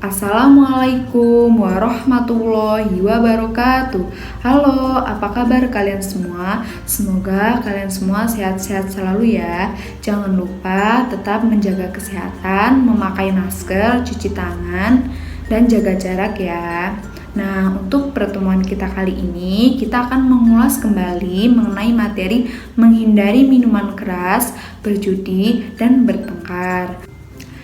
Assalamualaikum warahmatullahi wabarakatuh. Halo, apa kabar kalian semua? Semoga kalian semua sehat-sehat selalu ya. Jangan lupa tetap menjaga kesehatan, memakai masker, cuci tangan, dan jaga jarak ya. Nah, untuk pertemuan kita kali ini, kita akan mengulas kembali mengenai materi menghindari minuman keras, berjudi, dan bertengkar.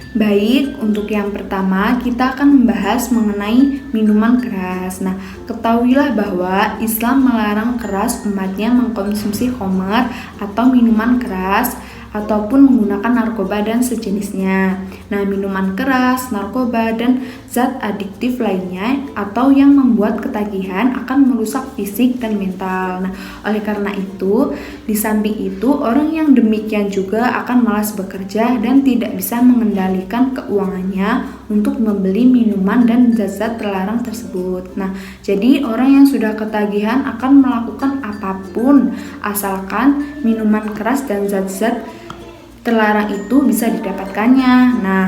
Baik, untuk yang pertama kita akan membahas mengenai minuman keras. Nah, ketahuilah bahwa Islam melarang keras umatnya mengkonsumsi khamar atau minuman keras ataupun menggunakan narkoba dan sejenisnya. Nah, minuman keras, narkoba, dan zat adiktif lainnya atau yang membuat ketagihan akan merusak fisik dan mental. Nah, oleh karena itu, di samping itu orang yang demikian juga akan malas bekerja dan tidak bisa mengendalikan keuangannya untuk membeli minuman dan zat-zat terlarang tersebut. Nah, jadi orang yang sudah ketagihan akan melakukan apapun asalkan minuman keras dan zat-zat terlarang itu bisa didapatkannya. Nah,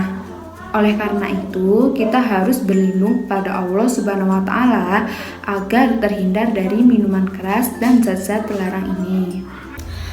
oleh karena itu kita harus berlindung pada Allah Subhanahu wa taala agar terhindar dari minuman keras dan zat-zat terlarang ini.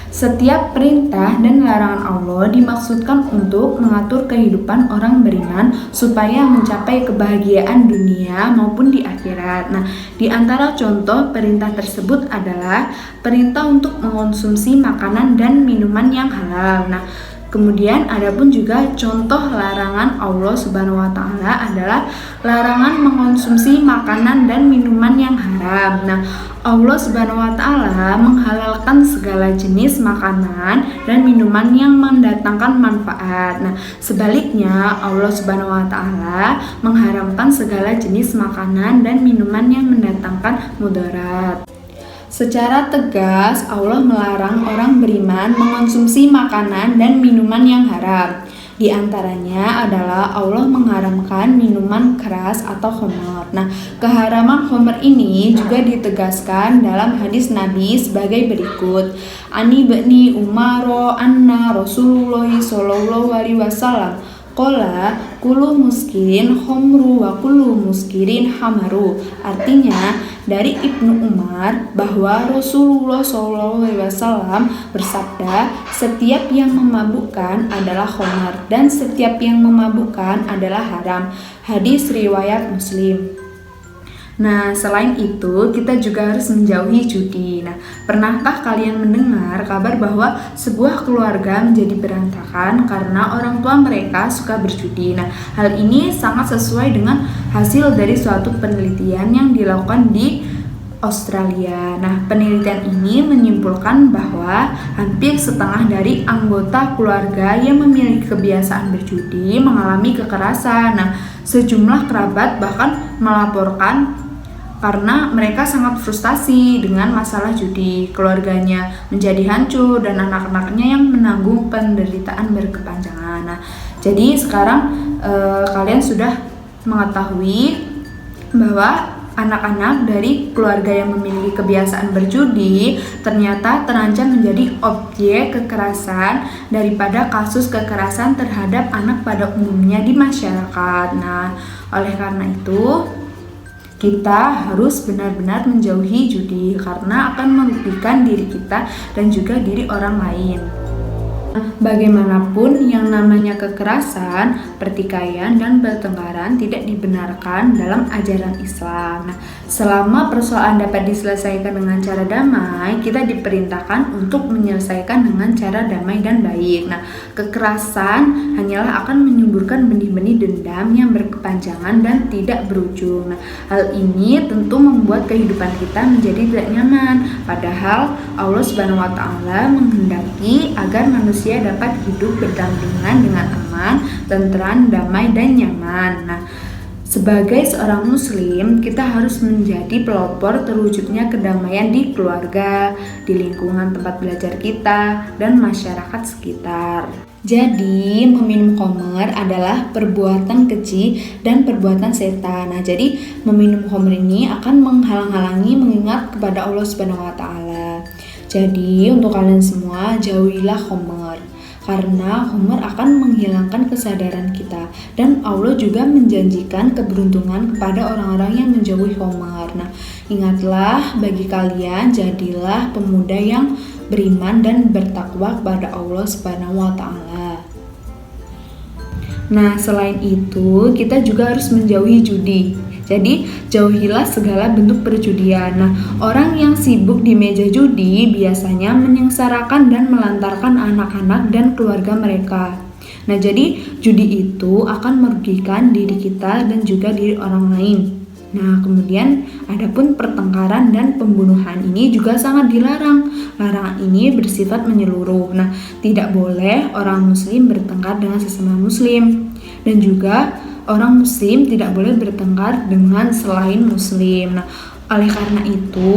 Setiap perintah dan larangan Allah dimaksudkan untuk mengatur kehidupan orang beriman supaya mencapai kebahagiaan dunia maupun di akhirat. Nah, di antara contoh perintah tersebut adalah perintah untuk mengonsumsi makanan dan minuman yang halal. Nah, kemudian ada pun juga contoh larangan Allah Subhanahu wa taala adalah larangan mengonsumsi makanan dan minuman yang haram. Nah, Allah Subhanahu wa taala menghalalkan segala jenis makanan dan minuman yang mendatangkan manfaat. Nah, sebaliknya Allah Subhanahu wa taala mengharamkan segala jenis makanan dan minuman yang mendatangkan mudarat. Secara tegas, Allah melarang orang beriman mengonsumsi makanan dan minuman yang haram. Di antaranya adalah Allah mengharamkan minuman keras atau khamar. Nah, keharaman khamar ini juga ditegaskan dalam hadis Nabi sebagai berikut. Ani ibni Umar anna Rasulullah sallallahu alaihi wasallam qala kullu muskirin khamru wa kullu muskirin hamaru. Artinya, dari Ibnu Umar bahwa Rasulullah SAW bersabda, setiap yang memabukkan adalah khamar dan setiap yang memabukkan adalah haram. Hadis riwayat Muslim. Nah, selain itu, kita juga harus menjauhi judi. Nah, pernahkah kalian mendengar kabar bahwa sebuah keluarga menjadi berantakan karena orang tua mereka suka berjudi? Nah, hal ini sangat sesuai dengan hasil dari suatu penelitian yang dilakukan di Australia. Nah, penelitian ini menyimpulkan bahwa hampir setengah dari anggota keluarga yang memiliki kebiasaan berjudi mengalami kekerasan. Nah, sejumlah kerabat bahkan melaporkan karena mereka sangat frustasi dengan masalah judi. Keluarganya menjadi hancur dan anak-anaknya yang menanggung penderitaan berkepanjangan. Nah, jadi sekarang kalian sudah mengetahui bahwa anak-anak dari keluarga yang memiliki kebiasaan berjudi ternyata terancam menjadi objek kekerasan daripada kasus kekerasan terhadap anak pada umumnya di masyarakat. Nah, oleh karena itu kita harus benar-benar menjauhi judi karena akan merugikan diri kita dan juga diri orang lain. Bagaimanapun yang namanya kekerasan, pertikaian, dan pertengkaran tidak dibenarkan dalam ajaran Islam. Nah, selama persoalan dapat diselesaikan dengan cara damai, kita diperintahkan untuk menyelesaikan dengan cara damai dan baik. Nah, kekerasan hanyalah akan menyuburkan benih-benih dendam yang berkepanjangan dan tidak berujung. Nah, hal ini tentu membuat kehidupan kita menjadi tidak nyaman. Padahal Allah Subhanahu wa taala menghendaki agar manusia dapat hidup berdampingan dengan aman, tentram, damai, dan nyaman. Nah, sebagai seorang muslim, kita harus menjadi pelopor terwujudnya kedamaian di keluarga, di lingkungan tempat belajar kita, dan masyarakat sekitar. Jadi, meminum khamar adalah perbuatan keji dan perbuatan setan. Nah, jadi meminum khamar ini akan menghalang-halangi mengingat kepada Allah Subhanahu wa taala. Jadi, untuk kalian semua, jauhilah khamar. karena khamr akan menghilangkan kesadaran kita. Dan Allah juga menjanjikan keberuntungan kepada orang-orang yang menjauhi khamr. Nah, ingatlah bagi kalian, jadilah pemuda yang beriman dan bertakwa kepada Allah Subhanahu wa Ta'ala. Nah, selain itu, kita juga harus menjauhi judi. Jadi, jauhilah segala bentuk perjudian. Nah, orang yang sibuk di meja judi biasanya menyengsarakan dan melantarkan anak-anak dan keluarga mereka. Nah, jadi judi itu akan merugikan diri kita dan juga diri orang lain. Nah, kemudian adapun pertengkaran dan pembunuhan ini juga sangat dilarang. Larangan ini bersifat menyeluruh. Nah, tidak boleh orang muslim bertengkar dengan sesama muslim, dan juga orang muslim tidak boleh bertengkar dengan selain muslim. Nah, oleh karena itu,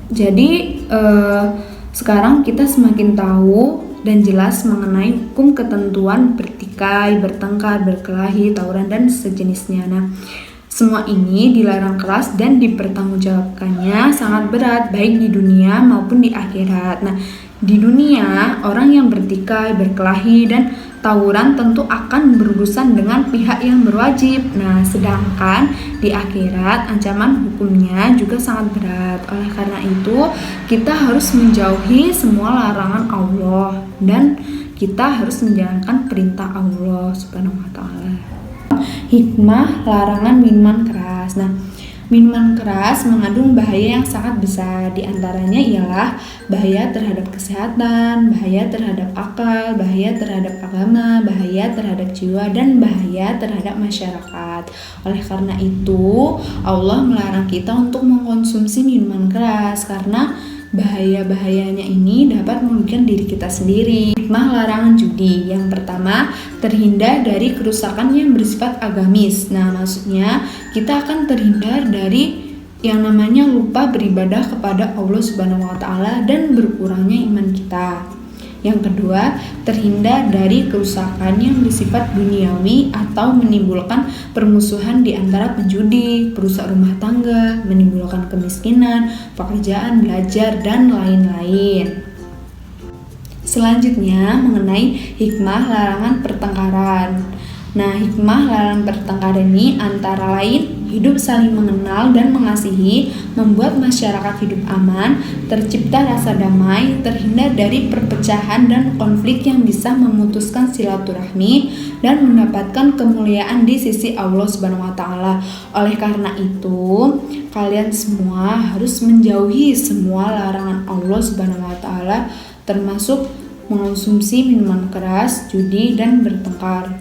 jadi sekarang kita semakin tahu dan jelas mengenai hukum ketentuan bertikai, bertengkar, berkelahi, tawuran, dan sejenisnya. Nah, semua ini dilarang keras dan dipertanggungjawabkannya sangat berat, baik di dunia maupun di akhirat. Nah, di dunia, orang yang bertikai, berkelahi, dan tawuran tentu akan berurusan dengan pihak yang berwajib. Nah, sedangkan di akhirat ancaman hukumnya juga sangat berat. Oleh karena itu, kita harus menjauhi semua larangan Allah dan kita harus menjalankan perintah Allah Subhanahu wa Ta'ala. Hikmah larangan minuman keras. Nah, minuman keras mengandung bahaya yang sangat besar. Di antaranya ialah bahaya terhadap kesehatan, bahaya terhadap akal, bahaya terhadap agama, bahaya terhadap jiwa, dan bahaya terhadap masyarakat. Oleh karena itu, Allah melarang kita untuk mengkonsumsi minuman keras karena bahaya-bahayanya ini dapat merugikan diri kita sendiri. Hikmah larangan judi. Yang pertama, terhindar dari kerusakan yang bersifat agamis. Nah, maksudnya kita akan terhindar dari yang namanya lupa beribadah kepada Allah Subhanahu wa Ta'ala dan berkurangnya iman kita. Yang kedua, terhindar dari kerusakan yang bersifat duniawi atau menimbulkan permusuhan di antara penjudi, perusak rumah tangga, menimbulkan kemiskinan, pekerjaan, belajar, dan lain-lain. Selanjutnya, mengenai hikmah larangan pertengkaran. Nah, hikmah larangan pertengkaran ini antara lain hidup saling mengenal dan mengasihi, membuat masyarakat hidup aman, tercipta rasa damai, terhindar dari perpecahan dan konflik yang bisa memutuskan silaturahmi, dan mendapatkan kemuliaan di sisi Allah Subhanahu wa Ta'ala. Oleh karena itu, kalian semua harus menjauhi semua larangan Allah Subhanahu wa Ta'ala, termasuk mengonsumsi minuman keras, judi, dan bertengkar.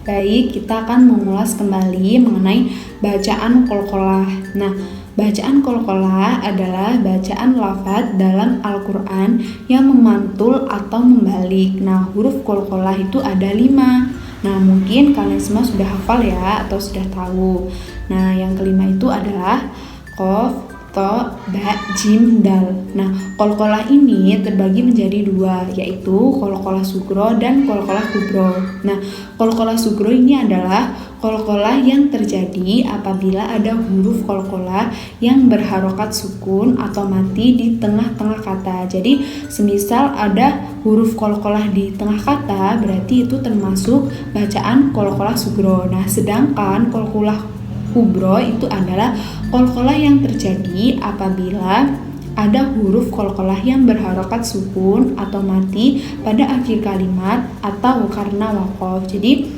Baik, kita akan mengulas kembali mengenai bacaan qalqalah. Nah, bacaan qalqalah adalah bacaan lafaz dalam Al-Quran yang memantul atau membalik. Nah, huruf qalqalah itu ada 5. Nah, mungkin kalian semua sudah hafal ya atau sudah tahu. Nah, yang kelima itu adalah qaf, to, ba, jim, dal. Nah, qalqalah ini terbagi menjadi 2, yaitu qalqalah sugro dan qalqalah kubro. Nah, qalqalah sugro ini adalah qalqalah yang terjadi apabila ada huruf qalqalah yang berharokat sukun atau mati di tengah-tengah kata. Jadi, semisal ada huruf qalqalah di tengah kata, berarti itu termasuk bacaan qalqalah sugro. Nah, sedangkan qalqalah kubro itu adalah qalqalah yang terjadi apabila ada huruf qalqalah yang berharokat sukun atau mati pada akhir kalimat atau karena waqaf. Jadi,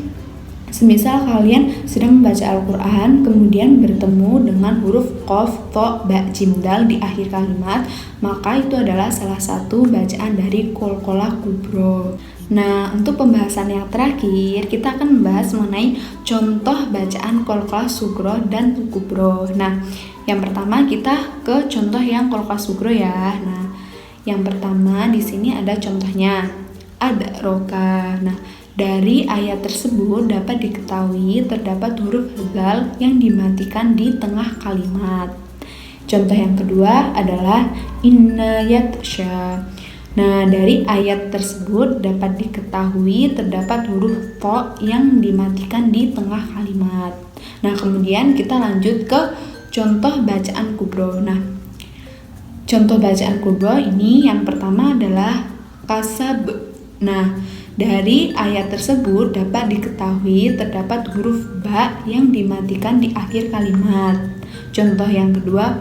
semisal kalian sedang membaca Al-Quran kemudian bertemu dengan huruf qaf, to, ba, jim, dal di akhir kalimat, maka itu adalah salah satu bacaan dari qalqalah kubro. Nah, untuk pembahasan yang terakhir, kita akan membahas mengenai contoh bacaan qalqalah sugro dan kubro. Nah, yang pertama kita ke contoh yang qalqalah sugro ya. Nah, yang pertama di sini ada contohnya, adraka. Nah, dari ayat tersebut dapat diketahui terdapat huruf dzal yang dimatikan di tengah kalimat. Contoh yang kedua adalah inna yatsya. Nah, dari ayat tersebut dapat diketahui terdapat huruf to yang dimatikan di tengah kalimat. Nah, kemudian kita lanjut ke contoh bacaan kubro. Nah, contoh bacaan kubro ini yang pertama adalah kasab. Nah, dari ayat tersebut dapat diketahui terdapat huruf ba yang dimatikan di akhir kalimat. Contoh yang kedua,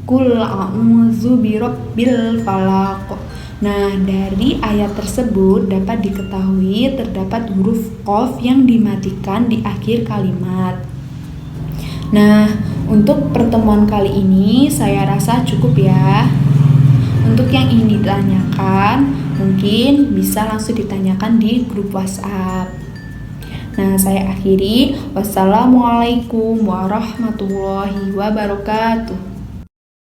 Qul a'udzu birabbil falaq. Nah, dari ayat tersebut dapat diketahui terdapat huruf qaf yang dimatikan di akhir kalimat. Nah, untuk pertemuan kali ini saya rasa cukup ya. Untuk yang ingin ditanyakan, mungkin bisa langsung ditanyakan di grup WhatsApp. Nah, saya akhiri. Wassalamualaikum warahmatullahi wabarakatuh.